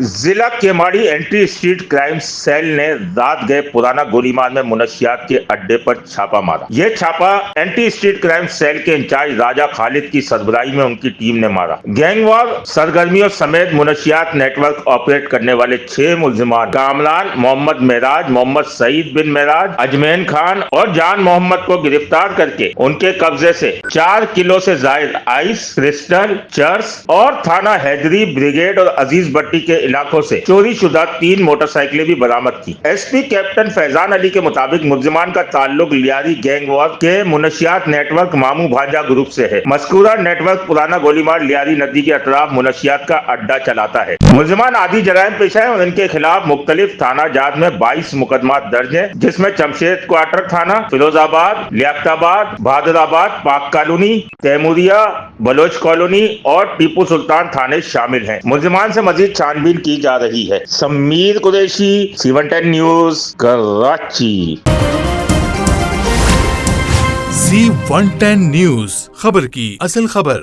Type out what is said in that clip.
ضلع Keamari anti street crime cell نے رات گئے پرانا گولیمار میں منشیات کے اڈے پر چھاپا مارا۔ یہ چھاپا اینٹی اسٹریٹ کرائم سیل کے انچارج راجہ خالد کی سربراہی میں ان کی ٹیم نے مارا۔ گینگ وار سرگرمیوں سمیت منشیات نیٹ ورک آپریٹ کرنے والے 6 ملزمان کامران محمد معراج، محمد سعید بن معراج، اجمین خان اور جان محمد کو گرفتار کر کے ان کے قبضے سے 4 کلو سے زائد آئس، کرسٹل، چرس اور تھانہ حیدری بریگیڈ اور عزیز بٹی کے علاقوں سے چوری شدہ 3 موٹر سائیکلیں بھی برآمد کی۔ ایس پی کیپٹن فیضان علی کے مطابق ملزمان کا تعلق لیاری گینگ وار کے منشیات نیٹ ورک مامو بھانجا گروپ سے ہے۔ مذکورہ نیٹ ورک پرانا گولیمار لیاری ندی کے اطراف منشیات کا اڈا چلاتا ہے۔ ملزمان عادی جرائم پیشہ ہیں اور ان کے خلاف مختلف تھانہ جات میں 22 مقدمات درج ہیں، جس میں جمشید کوارٹر تھانہ، فیروز آباد، لیاقت آباد، بہادر آباد، پاک کالونی، تیموریہ، بلوچ کالونی اور ٹیپو سلطان تھانے شامل ہیں۔ ملزمان سے مزید چھان بین کی جا رہی ہے۔ Sameer Qureshi, C110 news, Karachi. C110 news, خبر کی اصل خبر۔